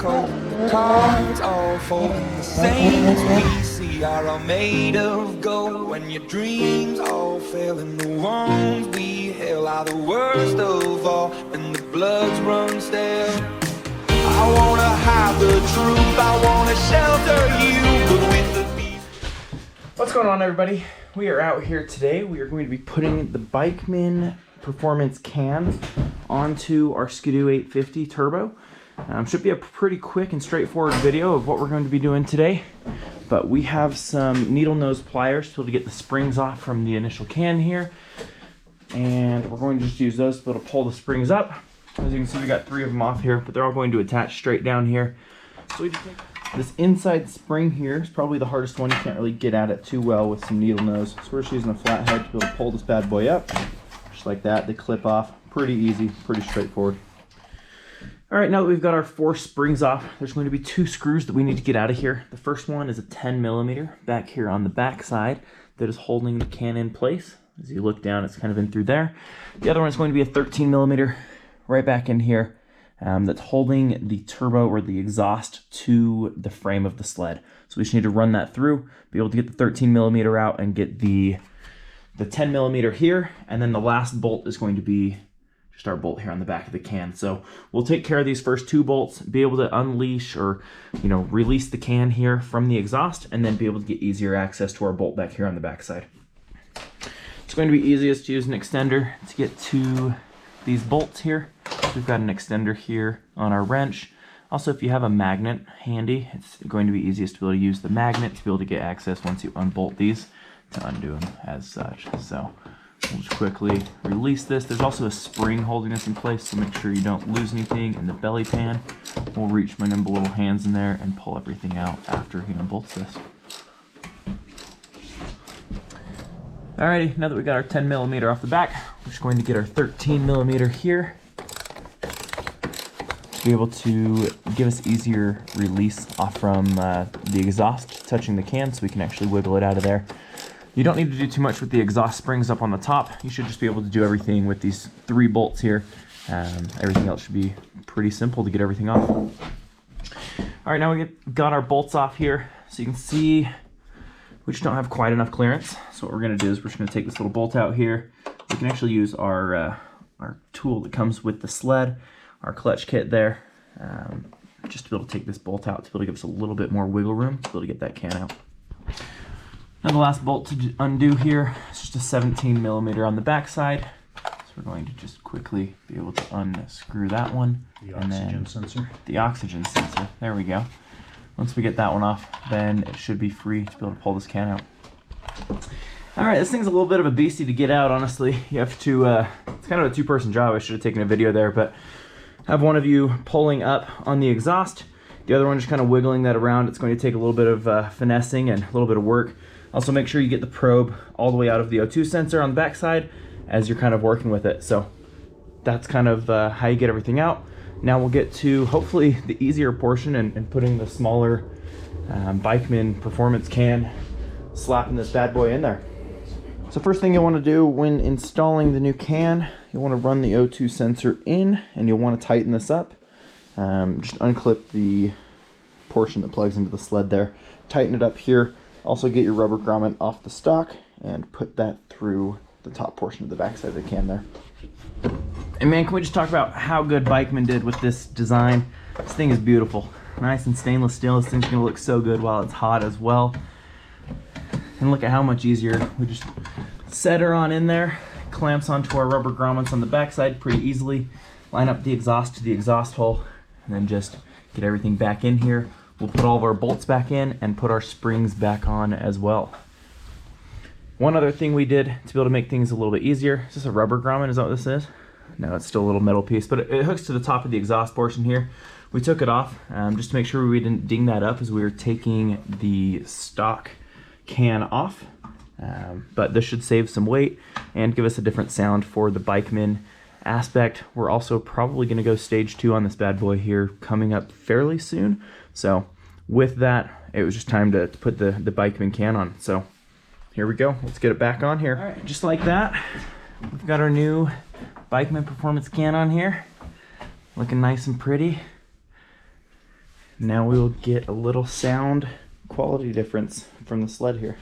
cold. The cards all fall, and the saints we see are all made of gold. When your dreams all fail and the ones we hail are the worst of all, and the bloods run stale. I wanna hide the truth, I wanna shelter you, but with the beast. What's going on, everybody? We are out here today. We are going to be putting the Bikeman Performance Can onto our Skidoo 850 Turbo. Should be a pretty quick and straightforward video of what we're going to be doing today. But we have some needle nose pliers to be able to get the springs off from the initial can here. And we're going to just use those to be able to pull the springs up. As you can see, we got 3 of them off here, but they're all going to attach straight down here. So we just take this inside spring here is probably the hardest one. You can't really get at it too well with some needle nose. So we're just using a flat head to be able to pull this bad boy up. Just like that, they clip off. Pretty easy, pretty straightforward. All right, now that we've got our 4 springs off, there's going to be 2 screws that we need to get out of here. The first one is a 10mm back here on the back side that is holding the can in place. As you look down, it's kind of in through there. The other one is going to be a 13mm right back in here. That's holding the turbo or the exhaust to the frame of the sled. So we just need to run that through, be able to get the 13mm out and get the 10mm here, and then the last bolt is going to be just our bolt here on the back of the can. So we'll take care of these first 2 bolts, be able to unleash or release the can here from the exhaust, and then be able to get easier access to our bolt back here on the back side. It's going to be easiest to use an extender to get to these bolts here. We've got an extender here on our wrench. Also, if you have a magnet handy, it's going to be easiest to be able to use the magnet to be able to get access once you unbolt these to undo them as such. So we'll just quickly release this. There's also a spring holding this in place, so make sure you don't lose anything in the belly pan. We'll reach my nimble little hands in there and pull everything out after he unbolts this. Alrighty, now that we got our 10mm off the back, we're just going to get our 13mm here to be able to give us easier release off from the exhaust touching the can, so we can actually wiggle it out of there. You don't need to do too much with the exhaust springs up on the top. You should just be able to do everything with these 3 bolts here. Everything else should be pretty simple to get everything off. All right, now we got our bolts off here. So you can see we just don't have quite enough clearance. So what we're gonna do is we're just gonna take this little bolt out here. We can actually use our tool that comes with the sled, our clutch kit there, just to be able to take this bolt out to be able to give us a little bit more wiggle room to be able to get that can out. Now the last bolt to undo here is just a 17mm on the back side. So we're going to just quickly be able to unscrew that one. The oxygen sensor. The oxygen sensor, there we go. Once we get that one off, then it should be free to be able to pull this can out. All right, this thing's a little bit of a beastie to get out, honestly. You have to, it's kind of a 2-person job. I should have taken a video there, but have one of you pulling up on the exhaust, the other one just kind of wiggling that around. It's going to take a little bit of finessing and a little bit of work. Also, make sure you get the probe all the way out of the O2 sensor on the back side as you're kind of working with it. So that's kind of how you get everything out. Now we'll get to hopefully the easier portion and putting the smaller Bikeman Performance Can, slapping this bad boy in there. So first thing you'll want to do when installing the new can, you'll want to run the O2 sensor in, and you'll want to tighten this up. Just unclip the portion that plugs into the sled there, tighten it up here. Also get your rubber grommet off the stock and put that through the top portion of the backside of the can there. And man, can we just talk about how good Bikeman did with this design? This thing is beautiful. Nice and stainless steel. This thing's gonna look so good while it's hot as well. And look at how much easier. We just set her on in there, clamps onto our rubber grommets on the backside pretty easily, line up the exhaust to the exhaust hole, and then just get everything back in here. We'll put all of our bolts back in and put our springs back on as well. One other thing we did to be able to make things a little bit easier, is this a rubber grommet? Is that what this is? No, it's still a little metal piece, but it hooks to the top of the exhaust portion here. We took it off just to make sure we didn't ding that up as we were taking the stock can off. But this should save some weight and give us a different sound for the Bikeman aspect. We're also probably going to go stage 2 on this bad boy here coming up fairly soon. So with that, it was just time to put the Bikeman can on. So here we go. Let's get it back on here. All right, just like that, we've got our new Bikeman Performance Can on here. Looking nice and pretty. Now we will get a little sound quality difference from the sled here.